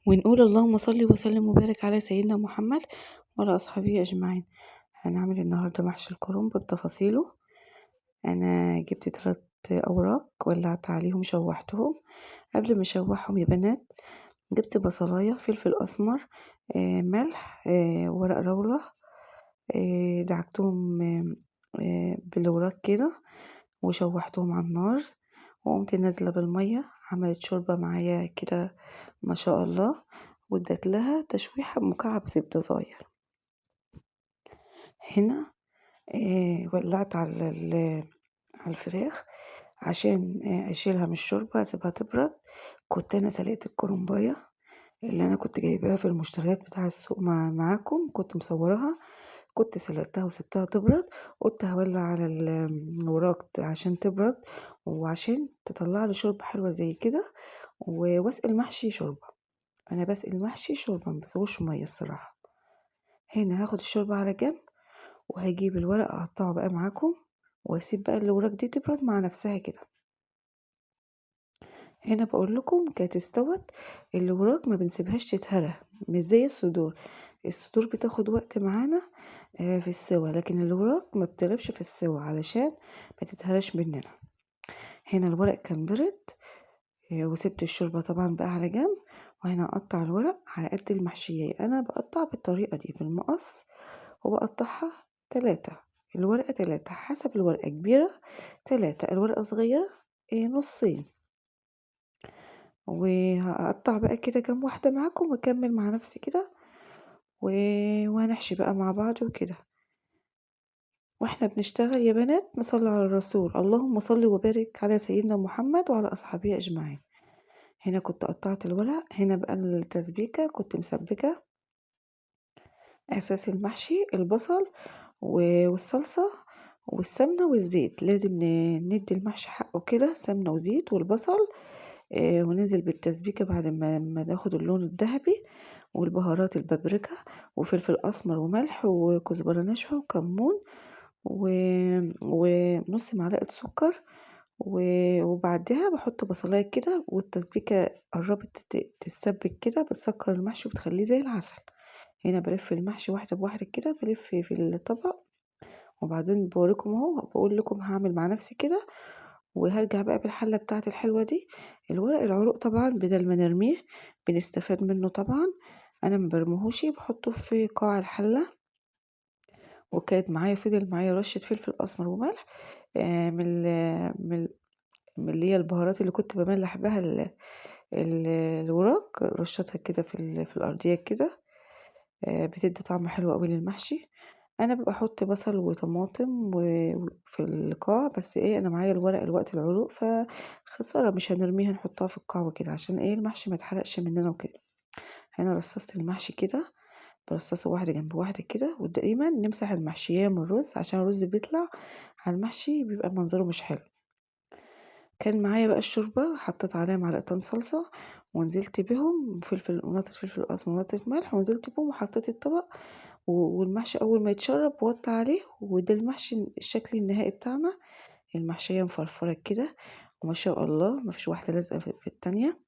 ونقول اللهم صل وسلم وبارك على سيدنا محمد وعلى أصحابه أجمعين. هنعمل النهاردة محشي الكرنب بتفاصيله. أنا جبت 3 أوراق، ولعت عليهم شوحتهم. قبل ما أشوحهم يا بنات جبت بصلاية، فلفل أسمر، ملح، ورق لورا، دعكتهم بالوراق كده وشوحتهم على النار، وقمت نازلة بالمية، عملت شوربة معايا كده ما شاء الله، وادت لها تشويحة بمكعب زبدة صغير. هنا ولعت على الفراخ عشان اشيلها من الشوربة اسيبها تبرد. كنت انا سلقت الكرنباية اللي انا كنت جايباها في المشتريات بتاع السوق معاكم، كنت مصورها، كنت سلقتها وسبتها تبرد. قلت هولع على الوراق عشان تبرد وعشان تطلع لي شوربة حلوة زي كده، واسقي المحشي شوربة. انا بسقي المحشي شوربة، ما بسويش مية الصراحة. هنا هاخد الشوربة على جنب، وهجيب الورق اقطعه بقى معاكم، واسيب بقى الوراق دي تبرد مع نفسها كده. هنا بقول لكم كانت استوت. الوراق ما بنسيبهاش تتهرى، مش زي الصدور. الصدور بتاخد وقت معانا في السوا، لكن الوراق ما بتغيبش في السوا علشان ما تتهرش مننا. هنا الورق كان برد، وسبت الشوربة طبعا بقى على جنب. وهنا اقطع الورق على قد المحشية. انا بقطع بالطريقة دي بالمقص، وبقطعها 3. الورقة 3 حسب الورقة كبيرة 3، الورقة صغيرة نصين. وهقطع بقى كده كام واحدة معاكم واكمل مع نفسي كده وهنحشي بقى مع بعض وكده. واحنا بنشتغل يا بنات نصلي على الرسول، اللهم صل وبارك على سيدنا محمد وعلى اصحابه اجمعين. هنا كنت قطعت الورق. هنا بقى التسبيكة كنت مسبكة اساس المحشي، البصل والصلصة والسمنة والزيت. لازم ندي المحشي حقه كده، سمنة وزيت والبصل، وننزل بالتسبيكة بعد ما ناخد اللون الذهبي، والبهارات البابريكا وفلفل اسمر وملح وكزبرة ناشفة وكمون ونص معلقة سكر، وبعدها بحط بصلاية كده. والتسبيكة قربت تتسبك كده، بتسكر المحشي وبتخليه زي العسل. هنا بلف المحشي واحدة بواحدة كده، بلف في الطبق، وبعدين بوريكم اهو، بقول لكم هعمل مع نفسي كده. وهرجع بقى بالحلة بتاعت الحلوة دي. الورق العروق طبعا بدل ما نرميه بنستفاد منه طبعا. انا ما برميهوش، بحطه في قاع الحلة. وكانت معايا فضل معايا رشة فلفل اسمر وملح، من من اللي هي البهارات اللي كنت بملح بها الوراق، رشتها كده في الارضية كده. بتدي طعم حلو قوي للمحشي. انا ببقى احط بصل وطماطم وفي القاع، بس انا معايا الورق الوقت العروق، فخساره مش هنرميها، نحطها في القاع وكده عشان المحشي ما يتحرقش مننا وكده. هنا رصصت المحشي كده، برصصه واحده جنب واحده كده، ودايما نمسح المحشيه من الرز عشان الرز بيطلع على المحشي بيبقى منظره مش حلو. كان معايا بقى الشوربه، حطيت عليها معلقتين صلصه، ونزلت بهم ونطت فلفل اسمر ونطت ملح، ونزلت بهم وحطيت الطبق. والمحشي اول ما يتشرب وطي عليه، وده المحشي الشكل النهائي بتاعنا. المحشية مفرفرة كده وما شاء الله، ما فيش واحدة لازقة في التانية.